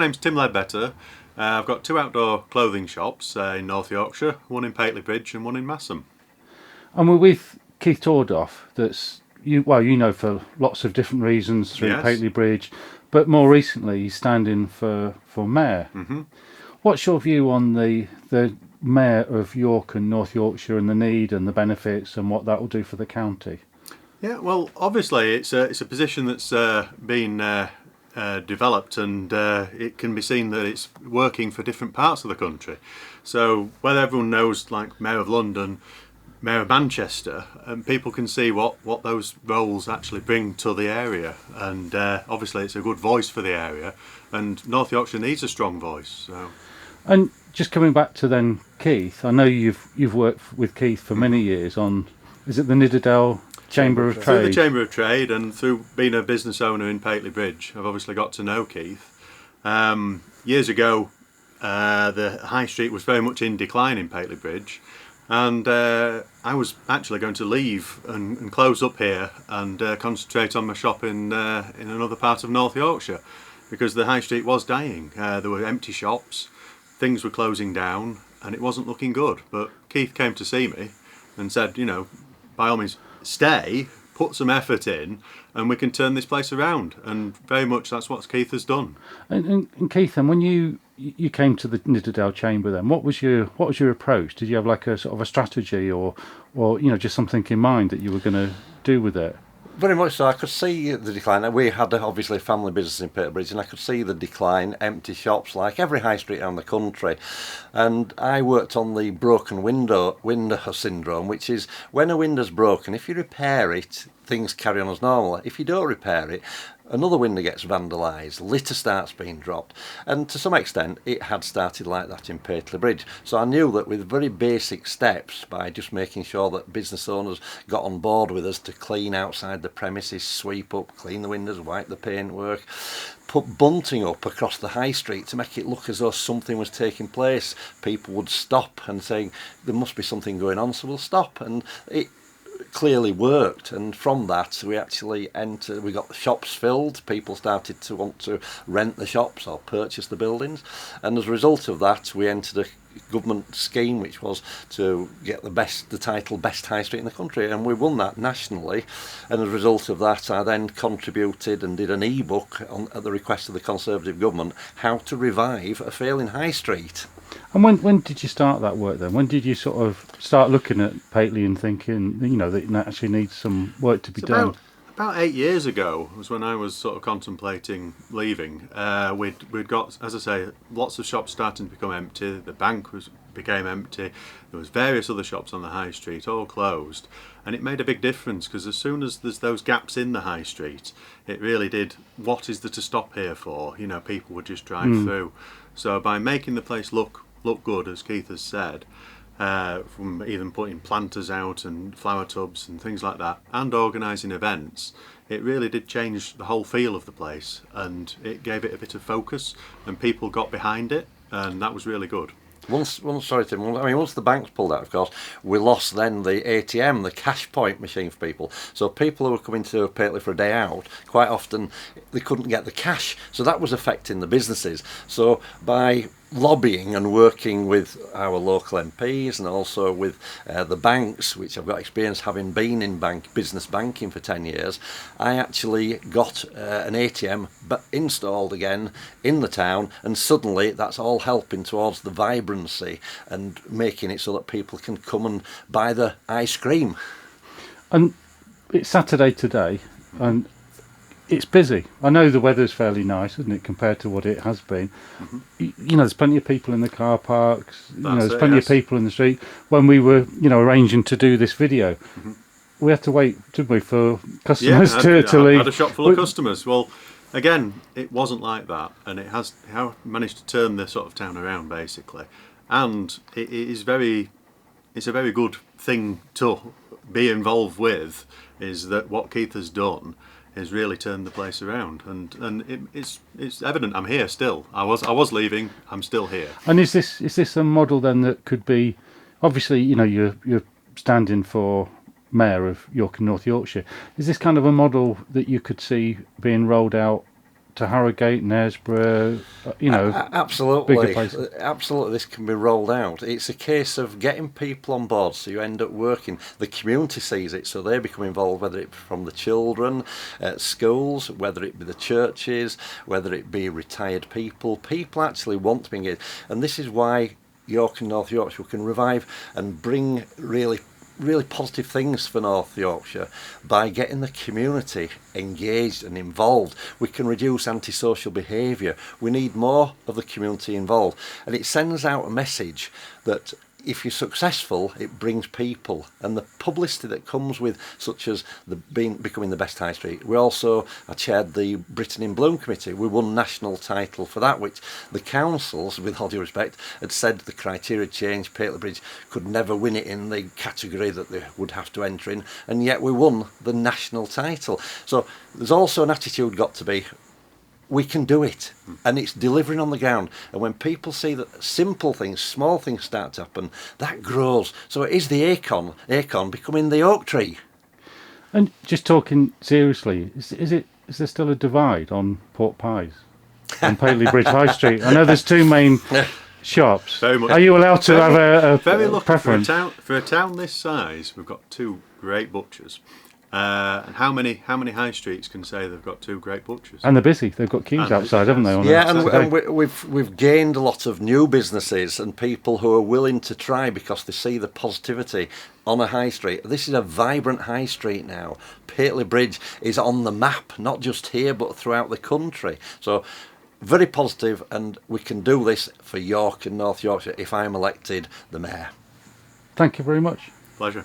My name's Tim Ledbetter. I've got two outdoor clothing shops in North Yorkshire, one in Pateley Bridge and one in Masham. And we're with Keith Tordoff, that's you know for lots of different reasons through Yes. Pateley Bridge, but more recently he's standing for mayor. Mm-hmm. What's your view on the mayor of York and North Yorkshire and the need and the benefits and what that will do for the county? Yeah, well, obviously it's a position that's been developed, and it can be seen that it's working for different parts of the country. So whether everyone knows, like Mayor of London, Mayor of Manchester, and people can see what those roles actually bring to the area, and obviously it's a good voice for the area, and North Yorkshire needs a strong voice. So. And just coming back to then Keith, I know you've worked with Keith for many years on, is it the Nidderdale Chamber of Trade? Through the Chamber of Trade and through being a business owner in Pateley Bridge, I've obviously got to know Keith. Years ago, the High Street was very much in decline in Pateley Bridge, and I was actually going to leave and close up here and concentrate on my shop in another part of North Yorkshire, because the High Street was dying. There were empty shops, things were closing down, and it wasn't looking good. But Keith came to see me and said, by all means, stay, put some effort in, and we can turn this place around. And very much that's what Keith has done. And Keith, and when you came to the Nidderdale Chamber, then what was your approach? Did you have like a sort of a strategy, or just something in mind that you were going to do with it? Very much so. I could see the decline. We had obviously a family business in Pateley Bridge, and I could see the decline, empty shops like every high street around the country. And I worked on the broken window syndrome, which is when a window's broken, if you repair it, things carry on as normal. If you don't repair it, another window gets vandalised, litter starts being dropped, and to some extent it had started like that in Pateley Bridge. So I knew that with very basic steps, by just making sure that business owners got on board with us to clean outside the premises, sweep up, clean the windows, wipe the paintwork, put bunting up across the high street to make it look as though something was taking place, people would stop and say there must be something going on, so we'll stop. And it clearly worked, and from that we got the shops filled, people started to want to rent the shops or purchase the buildings, and as a result of that we entered a government scheme which was to get the title Best High Street in the country, and we won that nationally. And as a result of that I then contributed and did an e-book at the request of the Conservative government, how to revive a failing high street. And when did you start that work then? When did you sort of start looking at Pateley and thinking, that it actually needs some work to be done? About 8 years ago was when I was sort of contemplating leaving. We'd got, as I say, lots of shops starting to become empty. The bank became empty. There was various other shops on the high street, all closed, and it made a big difference, because as soon as there's those gaps in the high street, it really did. What is there to stop here for? People would just drive through. So by making the place look good, as Keith has said, from even putting planters out and flower tubs and things like that, and organising events, it really did change the whole feel of the place, and it gave it a bit of focus, and people got behind it, and that was really good. Once the banks pulled out, of course, we lost then the ATM, the cash point machine for people. So people who were coming to Pateley for a day out, quite often they couldn't get the cash. So that was affecting the businesses. So by lobbying and working with our local MPs and also with the banks, which I've got experience having been in business banking for 10 years, I actually got an ATM installed again in the town, and suddenly that's all helping towards the vibrancy and making it so that people can come and buy the ice cream. And it's Saturday today, and it's busy. I know the weather's fairly nice, isn't it, compared to what it has been. Mm-hmm. There's plenty of people in the car parks. There's plenty of people in the street. When we were, arranging to do this video, we had to wait, didn't we, for customers to leave. I had a shop full of customers. Well, again, it wasn't like that, and it has managed to turn this sort of town around, basically. And it's a very good thing to be involved with, is that what Keith has done has really turned the place around, and it's evident I'm here still. I was leaving, I'm still here. And is this a model then that could be, obviously, you're standing for Mayor of York and North Yorkshire. Is this kind of a model that you could see being rolled out to Harrogate, Knaresborough, Absolutely, bigger places. absolutely. This can be rolled out. It's a case of getting people on board, so you end up working. The community sees it, so they become involved, whether it be from the children, schools, whether it be the churches, whether it be retired people. People actually want to be engaged, and this is why York and North Yorkshire can revive and bring really positive things for North Yorkshire by getting the community engaged and involved. We can reduce antisocial behaviour. We need more of the community involved, and it sends out a message that if you're successful, it brings people, and the publicity that comes with, such as becoming the best high street. I chaired the Britain in Bloom committee. We won national title for that, which the councils, with all due respect, had said the criteria changed. Pateley Bridge could never win it in the category that they would have to enter in, and yet we won the national title. So there's also an attitude got to be, we can do it, and it's delivering on the ground. And when people see that simple things, small things start to happen, that grows. So it is the acorn becoming the oak tree. And just talking seriously, is there still a divide on pork pies on Pateley Bridge High Street? I know there's two main shops. Very much. Are you allowed to have a very lucky preference? For a town this size, we've got two great butchers. And how many high streets can say they've got two great butchers? And they're busy. They've got queues outside, haven't they? And we've gained a lot of new businesses and people who are willing to try because they see the positivity on a high street. This is a vibrant high street now. Pateley Bridge is on the map, not just here but throughout the country. So very positive, and we can do this for York and North Yorkshire if I'm elected the mayor. Thank you very much. Pleasure.